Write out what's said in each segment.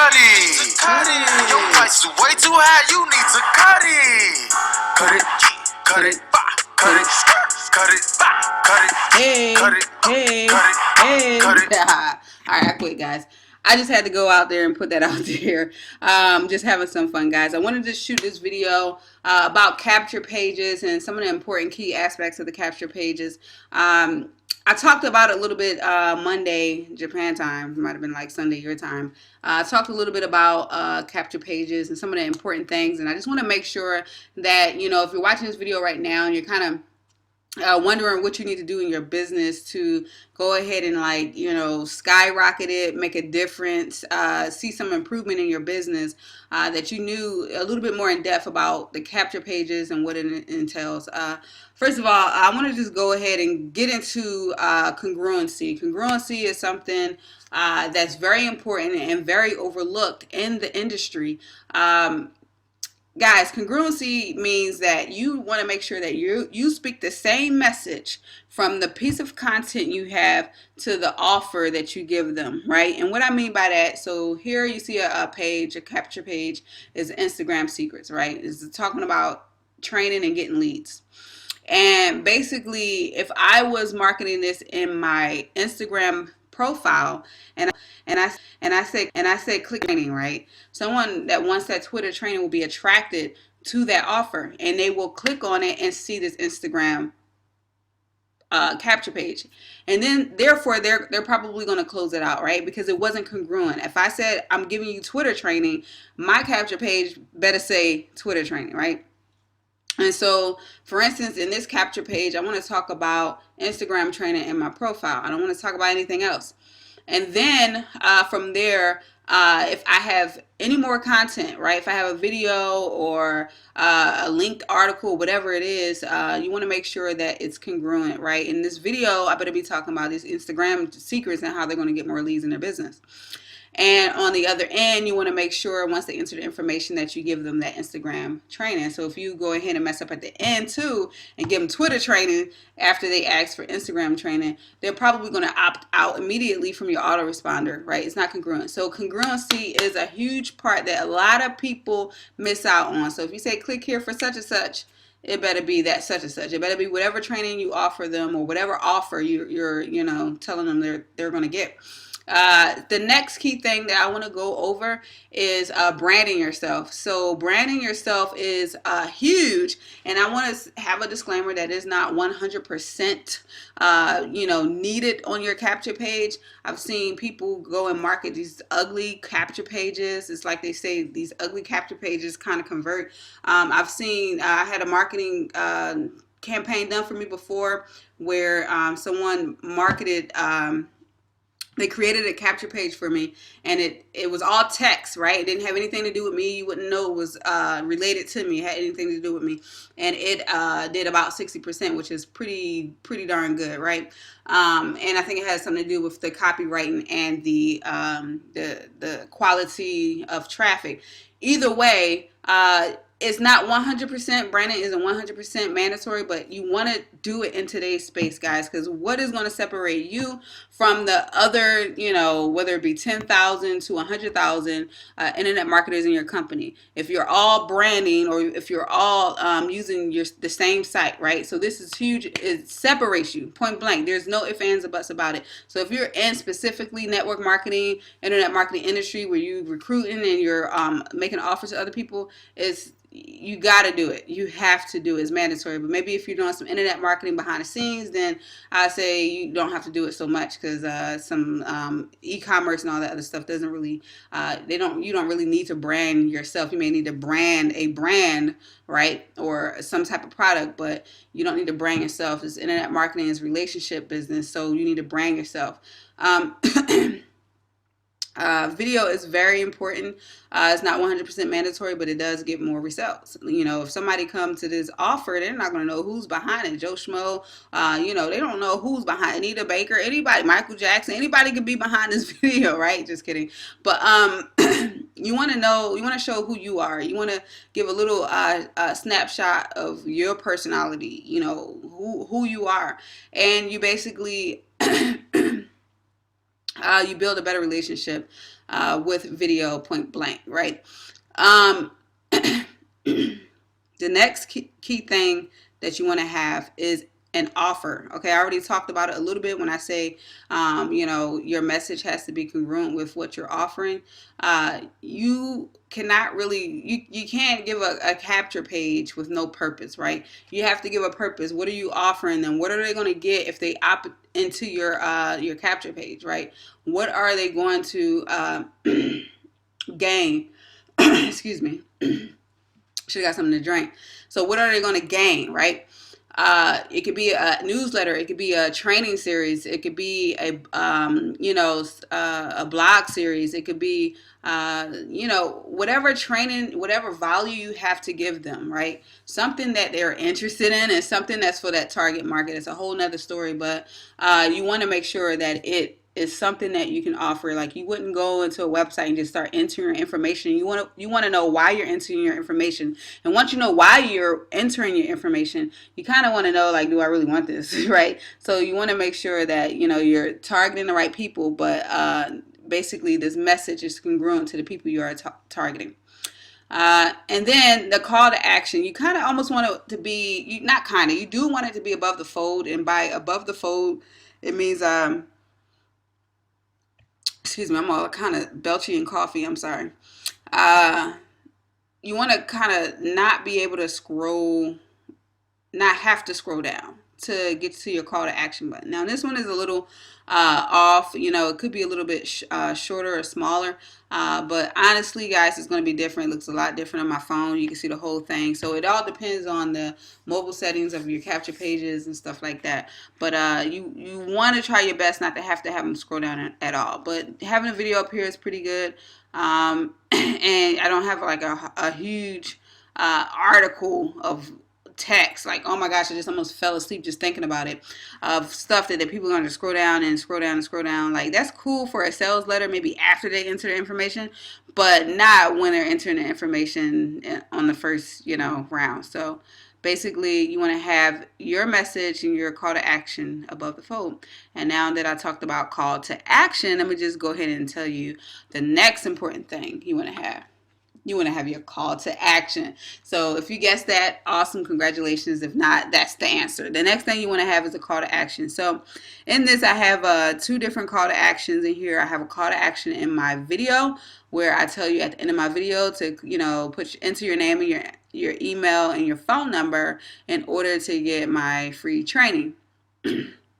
cut it. Your price is way too high, you need to cut it. Cut it, cut it, cut it, cut it, cut it. Hey, cut it. All right, I quit, guys. I just had to go out there and put that out there. Just having some fun, guys. I wanted to shoot this video about capture pages and some of the important key aspects of the capture pages. I talked about it a little bit Monday, Japan time. It might have been like Sunday, your time. I talked a little bit about capture pages and some of the important things. And I just want to make sure that, you know, if you're watching this video right now and you're kind of wondering what you need to do in your business to go ahead and, like, you know, skyrocket it, make a difference, see some improvement in your business, that you knew a little bit more in depth about the capture pages and what it entails. First of all, I want to just go ahead and get into congruency. Congruency is something that's very important and very overlooked in the industry. Guys, congruency means that you want to make sure that you speak the same message from the piece of content you have to the offer that you give them, right? And what I mean by that, so here you see a page, a capture page is Instagram secrets, right? It's talking about training and getting leads. And basically, if I was marketing this in my Instagram profile and I say click training, right? Someone that wants that Twitter training will be attracted to that offer, and they will click on it and see this Instagram capture page, and then therefore they're probably going to close it out, right? Because it wasn't congruent. If I said I'm giving you Twitter training, my capture page better say Twitter training, right? And so, for instance, in this capture page, I want to talk about Instagram training in my profile. I don't want to talk about anything else. And then from there, if I have any more content, right? If I have a video or a linked article, whatever it is, you want to make sure that it's congruent, right? In this video, I better be talking about these Instagram secrets and how they're going to get more leads in their business. And on the other end, you want to make sure once they enter the information that you give them that Instagram training. So if you go ahead and mess up at the end too and give them Twitter training after they ask for Instagram training, they're probably going to opt out immediately from your autoresponder, right? It's not congruent. So congruency is a huge part that a lot of people miss out on. So if you say click here for such and such, it better be that such and such. It better be whatever training you offer them or whatever offer you're you know, telling them they're going to get. The next key thing that I want to go over is branding yourself. So branding yourself is huge, and I want to have a disclaimer that is not 100% you know, needed on your capture page. I've seen people go and market these ugly capture pages. It's like they say these ugly capture pages kind of convert. I've seen I had a marketing campaign done for me before where someone marketed they created a capture page for me, and it was all text, right? It didn't have anything to do with me. You wouldn't know it was related to me. It had anything to do with me. And it did about 60%, which is pretty darn good, right? And I think it has something to do with the copywriting and the quality of traffic. Either way, it's not 100%, branding isn't 100% mandatory, but you want to do it in today's space, guys, because what is going to separate you from the other, you know, whether it be 10,000 to 100,000 internet marketers in your company? If you're all branding or if you're all using the same site, right? So this is huge. It separates you, point blank. There's no ifs, ands, or buts about it. So if you're in specifically network marketing, internet marketing industry where you're recruiting and you're making offers to other people, you got to do it. You have to do it. It's mandatory. But maybe if you're doing some internet marketing behind the scenes, then I say you don't have to do it so much, because some e-commerce and all that other stuff doesn't really you don't really need to brand yourself. You may need to brand a brand, right, or some type of product, but you don't need to brand yourself. It's internet marketing is relationship business, so you need to brand yourself. Video is very important. It's not 100% mandatory, but it does get more results. You know, if somebody comes to this offer, they're not going to know who's behind it. Joe Schmo, you know, they don't know who's behind it. Anita Baker, anybody, Michael Jackson, anybody could be behind this video, right? Just kidding. But you want to know, you want to show who you are. You want to give a little snapshot of your personality, you know, who you are. And you basically you build a better relationship with video point blank, right? Um, the next key thing that you want to have is an offer. Okay, I already talked about it a little bit when I say, your message has to be congruent with what you're offering. You cannot really, you can't give a capture page with no purpose, right? You have to give a purpose. What are you offering them? What are they going to get if they opt into your capture page, right? What are they going to gain? Excuse me. Should have got something to drink. So what are they going to gain, right? It could be a newsletter. It could be a training series. It could be a blog series. It could be whatever training, whatever value you have to give them, right? Something that they're interested in and something that's for that target market. It's a whole nother story, but you want to make sure that it is something that you can offer. Like, you wouldn't go into a website and just start entering your information. You want to know why you're entering your information. And once you know why you're entering your information, you kind of want to know, like, do I really want this, right? So you want to make sure that, you're targeting the right people, but basically this message is congruent to the people you are targeting. And then the call to action, you kind of almost want it to be, you do want it to be above the fold. And by above the fold, it means, excuse me, I'm all kind of belchy and coffee. I'm sorry. You want to kind of not be able to not have to scroll down to get to your call to action button. Now, this one is a little off. It could be a little bit shorter or smaller. But honestly, guys, it's going to be different. It looks a lot different on my phone. You can see the whole thing. So it all depends on the mobile settings of your capture pages and stuff like that. But you want to try your best not to have them scroll down at all. But having a video up here is pretty good. And I don't have like a huge article of text, like, oh my gosh, I just almost fell asleep just thinking about it, of stuff that people are going to scroll down and scroll down and scroll down. Like, that's cool for a sales letter, maybe after they enter their information, but not when they're entering the information on the first, round. So basically, you want to have your message and your call to action above the fold. And now that I talked about call to action, let me just go ahead and tell you the next important thing you want to have. You want to have your call to action. So if you guessed that, awesome, congratulations. If not, that's the answer. The next thing you want to have is a call to action. So in this, I have 2 different call to actions in here. I have a call to action in my video where I tell you at the end of my video to, enter your name and your email and your phone number in order to get my free training.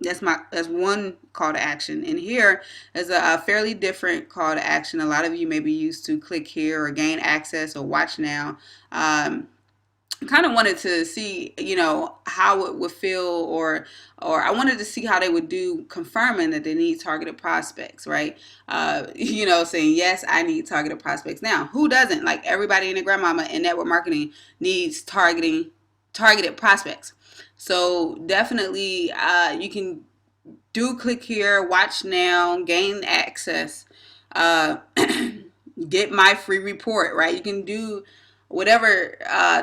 That's one call to action. And here is a fairly different call to action. A lot of you may be used to click here or gain access or watch now. Kind of wanted to see, how it would feel, or I wanted to see how they would do confirming that they need targeted prospects, right? Saying, yes, I need targeted prospects. Now, who doesn't? Like, everybody and their grandmama in network marketing needs targeted prospects. So definitely you can do click here, watch now, gain access, get my free report, right? You can do whatever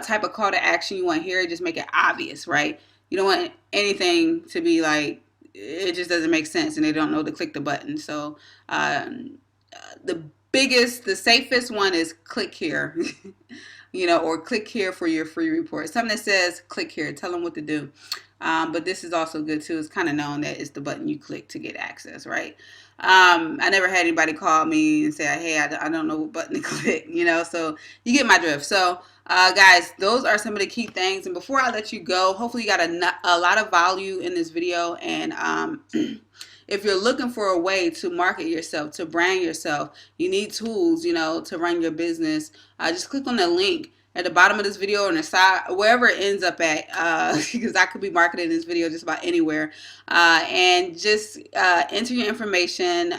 type of call to action you want here. Just make it obvious, right? You don't want anything to be like, it just doesn't make sense and they don't know to click the button. So the safest one is click here. Or click here for your free report. Something that says click here, tell them what to do. But this is also good too. It's kind of known that it's the button you click to get access, right? I never had anybody call me and say, hey, I don't know what button to click, so you get my drift. So guys, those are some of the key things. And before I let you go, hopefully you got a lot of value in this video. And if you're looking for a way to market yourself, to brand yourself, you need tools, to run your business. Just click on the link at the bottom of this video or on the side, wherever it ends up at, because I could be marketing this video just about anywhere. And just enter your information.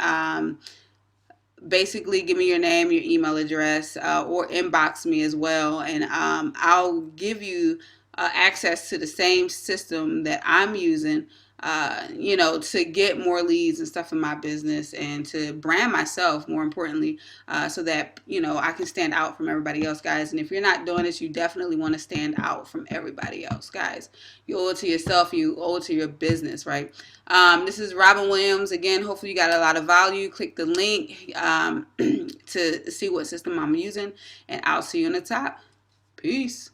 Basically, give me your name, your email address, or inbox me as well. And I'll give you access to the same system that I'm using you know, to get more leads and stuff in my business and to brand myself, more importantly, so that, you know, I can stand out from everybody else, guys. And if you're not doing this, you definitely want to stand out from everybody else, guys. You owe it to yourself. You owe it to your business, right? This is Robin Williams. Again, hopefully you got a lot of value. Click the link to see what system I'm using, and I'll see you on the top. Peace.